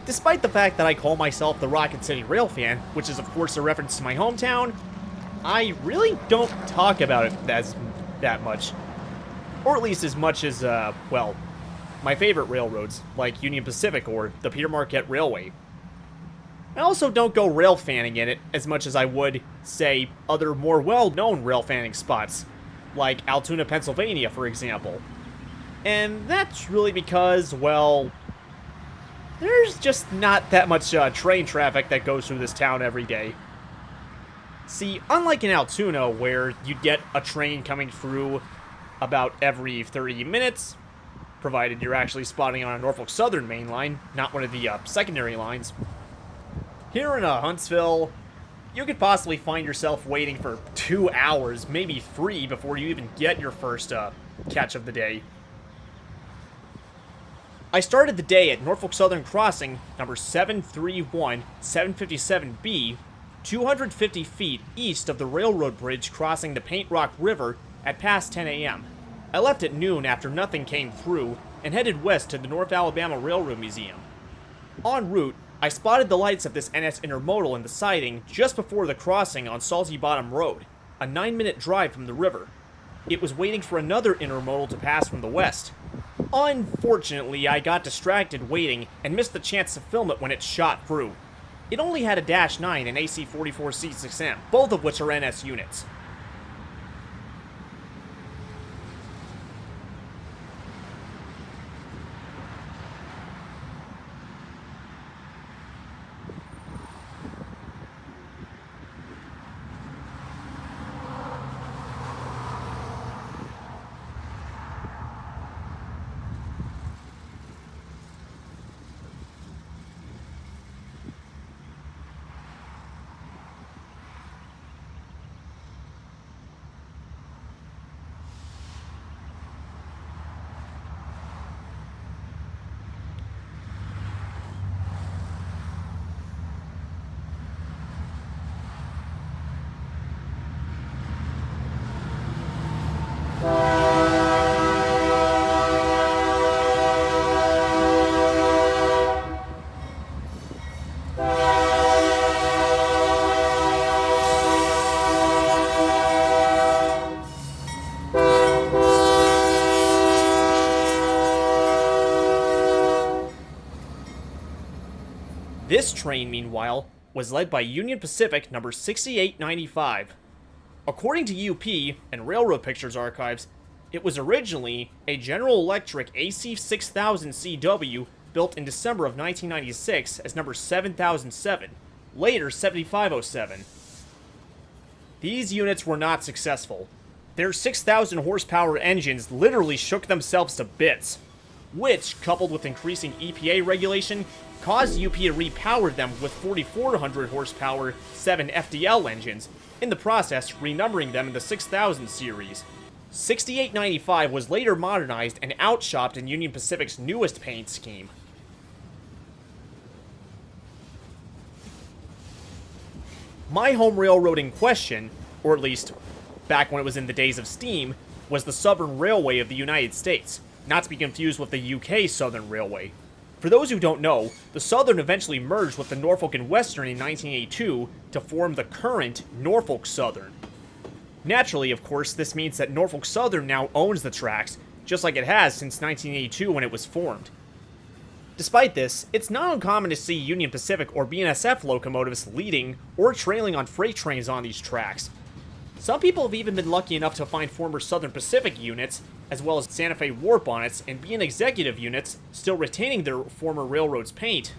Despite the fact that I call myself the Rocket City Railfan, which is of course a reference to my hometown, I really don't talk about it that much. Or at least as much as, well, my favorite railroads, like Union Pacific or the Peter Marquette Railway. I also don't go rail fanning in it as much as I would, say, other more well-known rail fanning spots, like Altoona, Pennsylvania, for example. And that's really because, well, there's just not that much train traffic that goes through this town every day. See, unlike in Altoona, where you'd get a train coming through about every 30 minutes, provided you're actually spotting on a Norfolk Southern main line, not one of the secondary lines. Here in Huntsville, you could possibly find yourself waiting for 2 hours, maybe 3, before you even get your first catch of the day. I started the day at Norfolk Southern Crossing, number 731-757B, 250 feet east of the railroad bridge crossing the Paint Rock River at past 10 a.m. I left at noon after nothing came through and headed west to the North Alabama Railroad Museum. En route, I spotted the lights of this NS Intermodal in the siding just before the crossing on Salty Bottom Road, a 9-minute drive from the river. It was waiting for another intermodal to pass from the west. Unfortunately, I got distracted waiting and missed the chance to film it when it shot through. It only had a Dash 9 and AC4460CW, both of which are NS units. This train, meanwhile, was led by Union Pacific number 6895. According to UP and Railroad Pictures Archives, it was originally a General Electric AC6000CW built in December of 1996 as number 7007, later 7507. These units were not successful. Their 6,000 horsepower engines literally shook themselves to bits, which, coupled with increasing EPA regulation, caused UP to repower them with 4,400 horsepower 7 FDL engines, in the process renumbering them in the 6000 series. 6895 was later modernized and outshopped in Union Pacific's newest paint scheme. My home railroad in question, or at least back when it was in the days of steam, was the Southern Railway of the United States, not to be confused with the UK Southern Railway. For those who don't know, the Southern eventually merged with the Norfolk and Western in 1982 to form the current Norfolk Southern. Naturally, of course, this means that Norfolk Southern now owns the tracks, just like it has since 1982 when it was formed. Despite this, it's not uncommon to see Union Pacific or BNSF locomotives leading or trailing on freight trains on these tracks. Some people have even been lucky enough to find former Southern Pacific units, as well as Santa Fe war bonnets and BN Executive units, still retaining their former railroad's paint.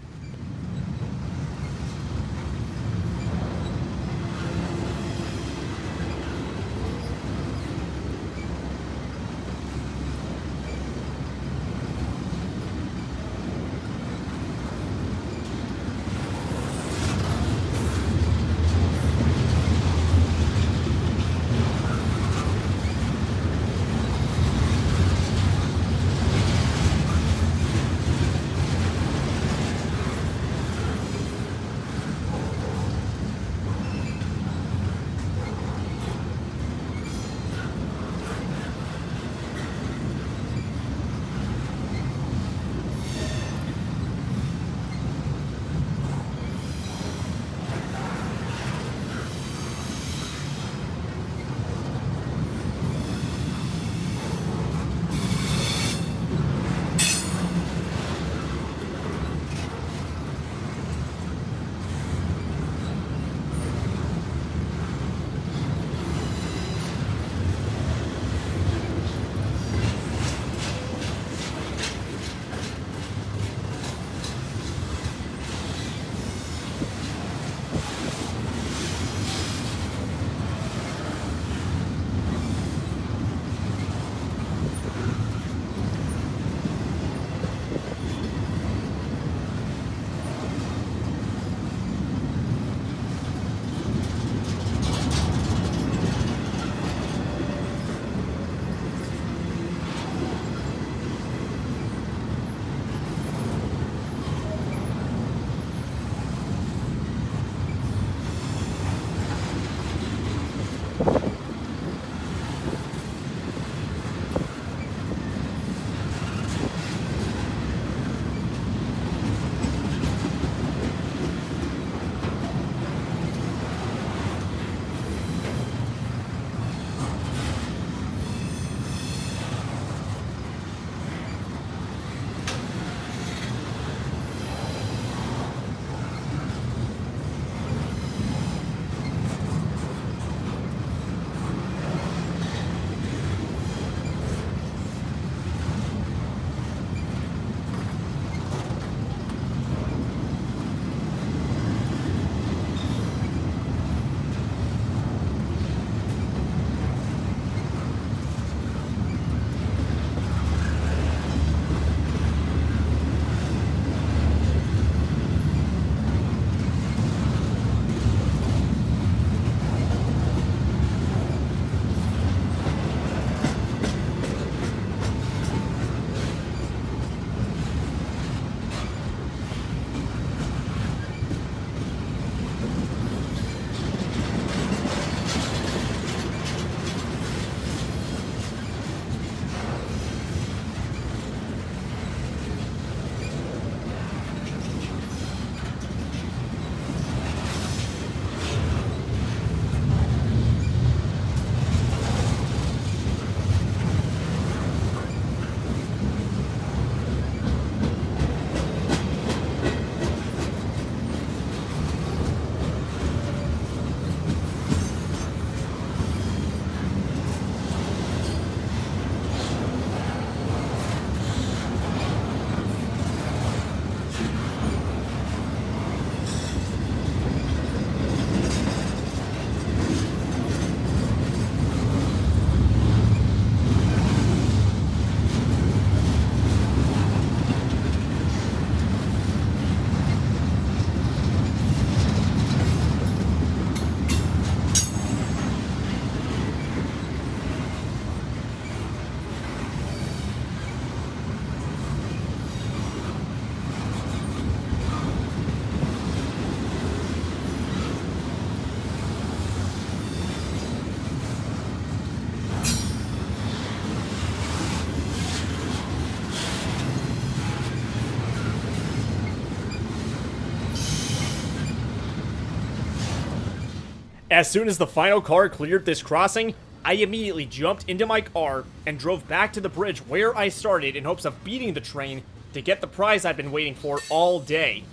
As soon as the final car cleared this crossing, I immediately jumped into my car and drove back to the bridge where I started in hopes of beating the train to get the prize I'd been waiting for all day.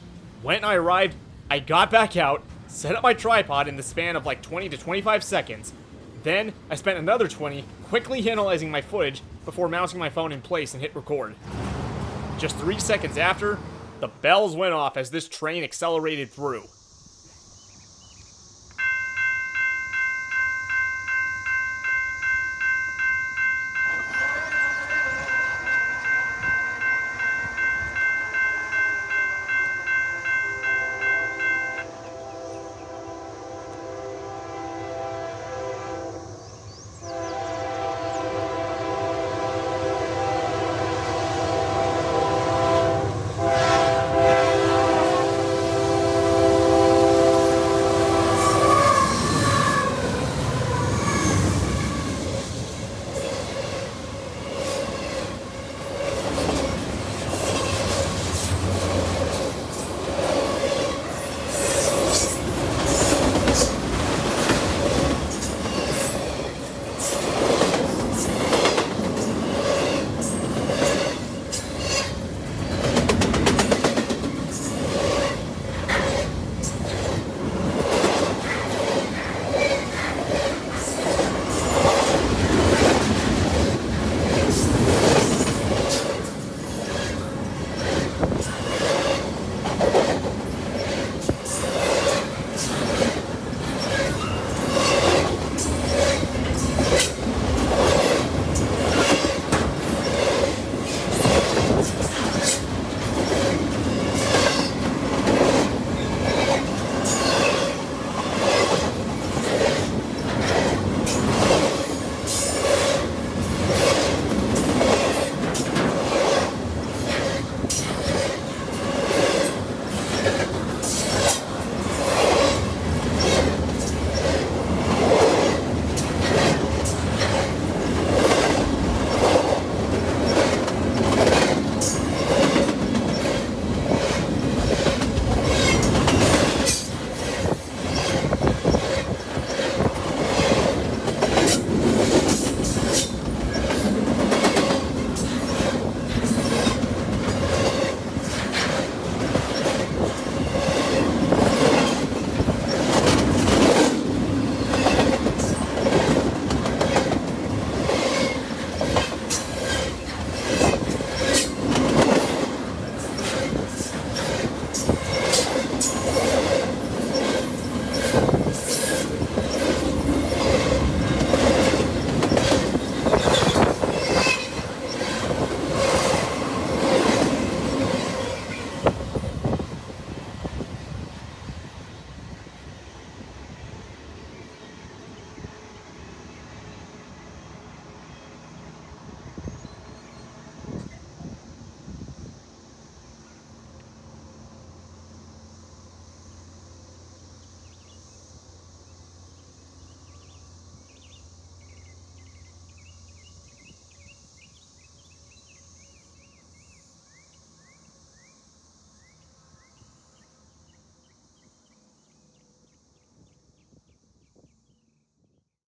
When I arrived, I got back out, set up my tripod in the span of like 20 to 25 seconds. Then, I spent another 20 quickly analyzing my footage before mounting my phone in place and hit record. Just 3 seconds after, the bells went off as this train accelerated through.